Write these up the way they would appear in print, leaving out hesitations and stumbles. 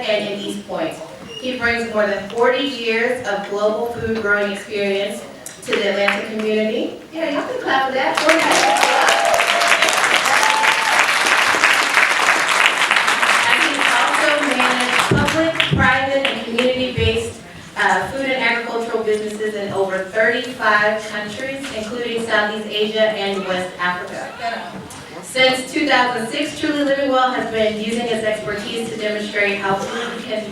and in East Point. He brings more than 40 years of global food growing experience to the Atlanta community. Yeah, y'all can clap for that. And he's also managed public, private, and community-based food and agricultural businesses in over 35 countries, including Southeast Asia and West Africa. Since 2006, Truly Living Well has been using its expertise to demonstrate how food can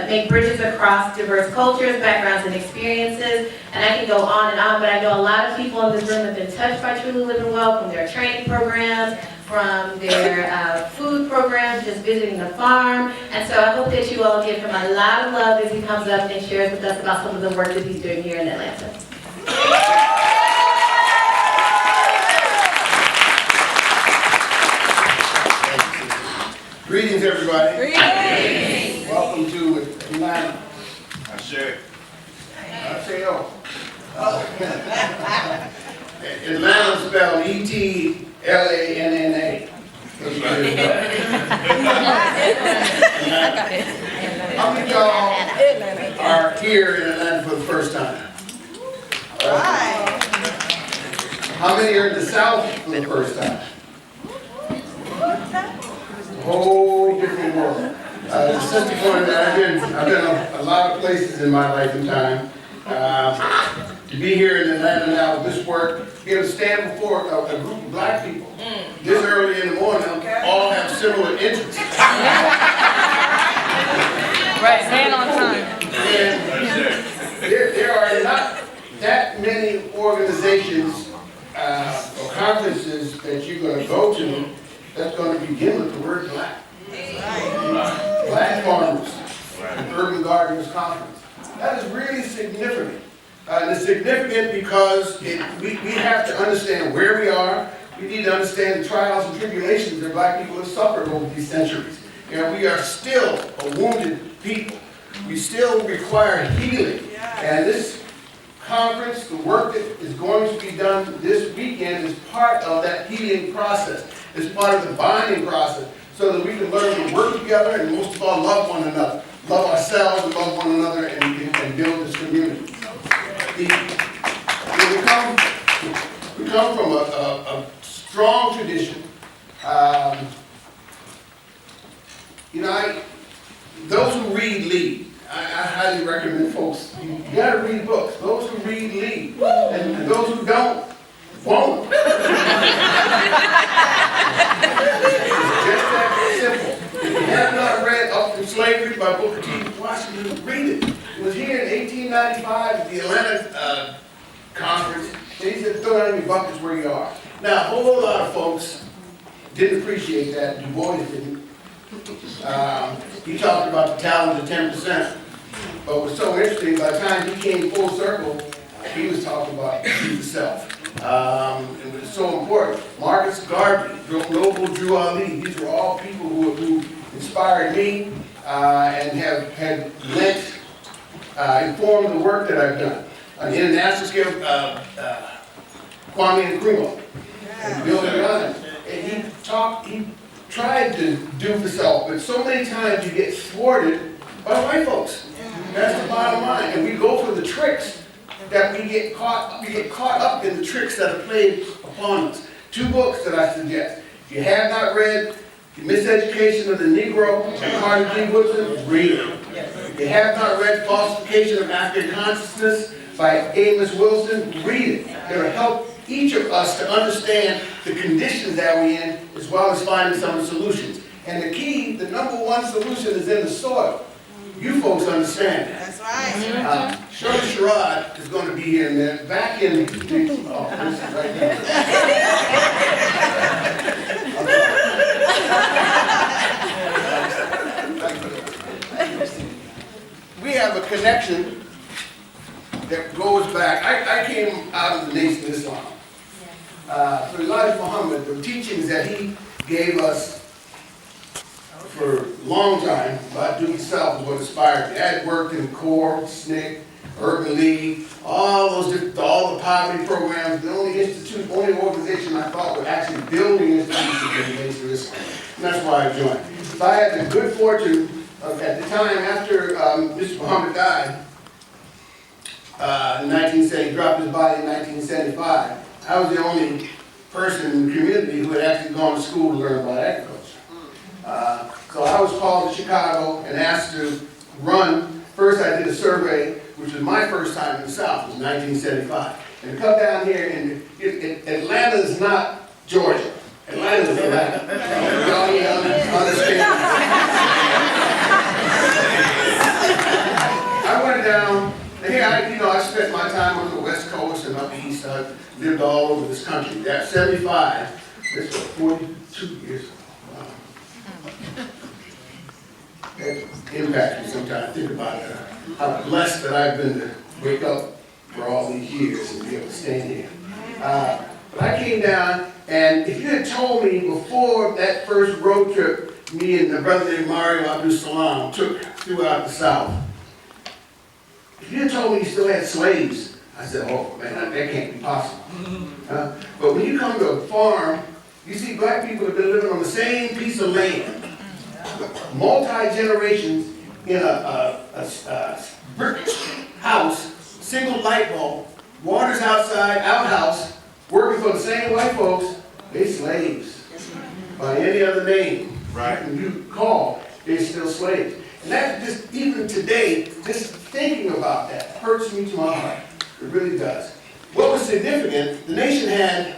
make bridges across diverse cultures, backgrounds, and experiences. And I can go on, but I know a lot of people in this room have been touched by Truly Living Well from their training programs, from their food programs, just visiting the farm. And so I hope that you all give him a lot of love as he comes up and shares with us about some of the work that he's doing here in Atlanta. Greetings, everybody. Greetings. Welcome to Atlanta. I share. Atlanta spelled E-T-L-A-N-N-A. How many of y'all are here in Atlanta for the first time? Right. How many are in the South for the first time? Whole different world. The sister pointed out, I've been a lot of places in my life and time. To be here in Atlanta now with this work, be able to stand before a group of black people this early in the morning, all have similar interests. Right, hand on time. And there are not that many organizations or conferences that you're going to go to that's going to begin with the word black. Black Farmers and Urban Gardeners Conference. That is really significant. And it's significant because we have to understand where we are. We need to understand the trials and tribulations that black people have suffered over these centuries. We are still a wounded people. We still require healing. And this conference, the work that is going to be done this weekend is part of that healing process. It's part of the bonding process so that we can learn to work together and most of all love one another. Love ourselves and love one another and build this community. We come from a strong tradition. Those who read lead. I highly recommend folks, you gotta read books. Those who read lead. And those who don't, won't. It's just that simple. If you have not read Up from Slavery by Booker T. Washington, read it. It was here in 1895 at the Atlanta conference. And he said, throw down your buckets where you are. Now, a whole lot of folks didn't appreciate that. Du Bois didn't. He talked about the talent of 10%. But what was so interesting, by the time he came full circle, he was talking about the self. It was so important. Marcus Garvey, Noble Drew Ali, these were all people who inspired me and have informed the work that I've done. On the international scale, Kwame Nkrumah, building on it. And he tried to do for self, but so many times you get thwarted by white folks. That's the bottom line. And we go for the tricks that we get caught up in the tricks that are played upon us. Two books that I suggest. If you have not read The Miseducation of the Negro by Carter G. Woodson, read it. If you have not read Falsification of African Consciousness by Amos Wilson, read it. It'll help each of us to understand the conditions that we're in, as well as finding some solutions. And the key, the number one solution is in the soil. You folks understand that. That's right. Shirley Sherrod is going to be here in a minute. Back in, this is right there. We have a connection that goes back. I came out of the Nation of Islam. So Elijah Muhammad, the teachings that he gave us for a long time about do yourself is what inspired me. I had worked in CORE, SNCC, Urban League, all the poverty programs. The only organization I thought was actually building institutions in the Nation of Islam. And that's why I joined. So I had the good fortune at the time after Mr. Muhammad died, in 1970, dropped his body in 1975, I was the only person in the community who had actually gone to school to learn about agriculture. So I was called to Chicago and asked to run. First I did a survey, which was my first time in the South, it was 1975. And to come down here, and Atlanta is not Georgia. Atlanta is Atlanta. Y'all need to understand. I went down, and here I spent my time on the West Coast and up east. I lived all over this country. At 75, this was 42 years ago. Wow. That impacts me sometimes. Think about how blessed that I've been to wake up for all these years and be able to stand here. But I came down, and if you had told me before that first road trip me and the brother named Mario Abdul Salam took throughout the South, if you had told me you still had slaves, I said, oh man, that can't be possible. But when you come to a farm, you see black people have been living on the same piece of land, multi-generations in a brick house, single light bulb, water's outside, outhouse, working for the same white folks. They slaves by any other name. Right. When you call, they're still slaves. And that just, even today, just thinking about that hurts me to my heart. It really does. What was significant, the nation had,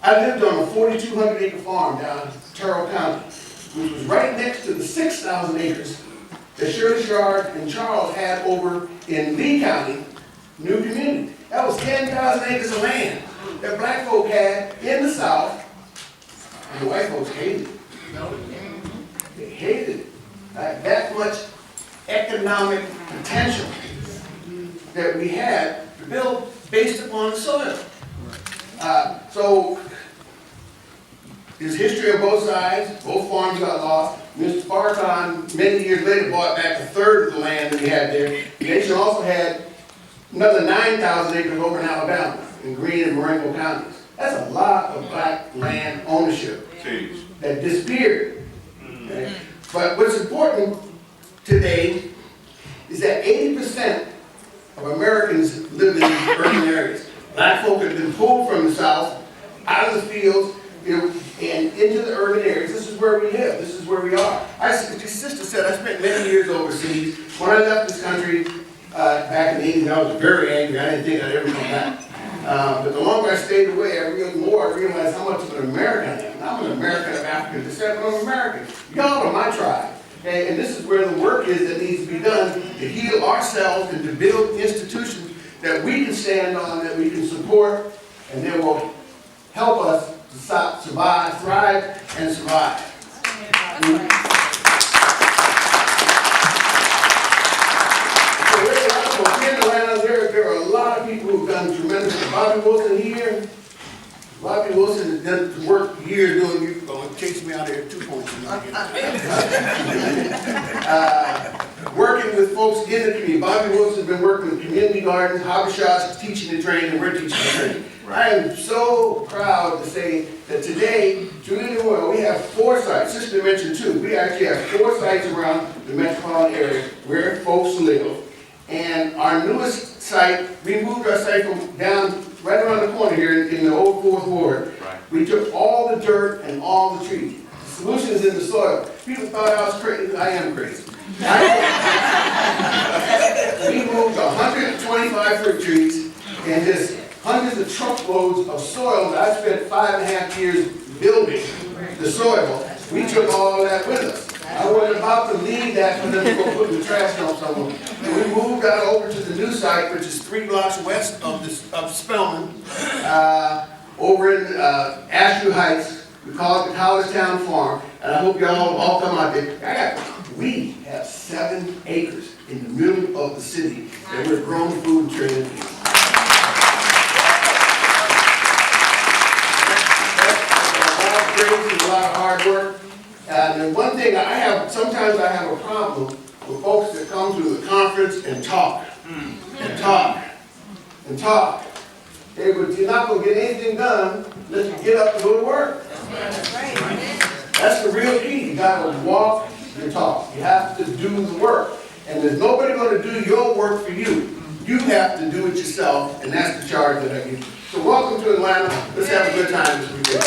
I lived on a 4,200 acre farm down in Terrell County, which was right next to the 6,000 acres that Shirley Shard and Charles had over in Lee County, new community. That was 10,000 acres of land that black folk had in the South, and the white folks hated it. They hated it. That much economic potential that we had to build based upon the soil. So there's history on both sides. Both farms got lost. Mr. Farrakhan, many years later, bought back a third of the land that he had there. The nation also had another 9,000 acres over in Alabama, in Greene and Marengo counties. That's a lot of black land ownership that disappeared. Okay? But what's important today is that 80% of Americans live in these urban areas. Black folk have been pulled from the South, out of the fields, and into the urban areas. This is where we live. This is where we are. My sister said I spent many years overseas. When I left this country back in the 80s, I was very angry. I didn't think I'd ever come back. But the longer I stayed away, I realized how much of an American I am. I'm an American of African descent, but I'm American. Y'all are my tribe. Okay? And this is where the work is that needs to be done to heal ourselves and to build institutions that we can stand on, that we can support, and that will help us to survive, thrive, and survive. There are a lot of people who've done tremendous work. Bobby Wilson here. Bobby Wilson has done work years doing, you're going to chase me out here at 2 points. Working with folks in the community. Bobby Wilson has been working with community gardens, hobby shops, teaching and training, and we're teaching and training. I am so proud to say that today, Julian Oil, we have 4 sites. Sister mentioned 2. We actually have 4 sites around the metropolitan area where folks live. And our newest site, we moved our site from down right around the corner here in the old 4th Ward. Right. We took all the dirt and all the trees. The solution is in the soil. People thought I was crazy. I am crazy. We moved 125 fruit trees and just hundreds of truckloads of soil that I spent 5.5 years building the soil. We took all that with us. I wasn't about to leave that for them to go put in the trash dump somewhere. And we moved out over to the new site, which is 3 blocks west of Spelman, over in Asheville Heights. We call it the Collegetown Farm, and I hope y'all all come out there. We have 7 acres in the middle of the city that we're growing food and trading people. That's a lot of hard work. And one thing sometimes I have a problem with folks that come to the conference and talk, and talk, and talk. Hey, but you're not going to get anything done unless you get up and go to work. That's the real key. You got to walk your talk. You have to do the work. And there's nobody going to do your work for you. You have to do it yourself, and that's the charge that I give you. So welcome to Atlanta. Let's have a good time this weekend.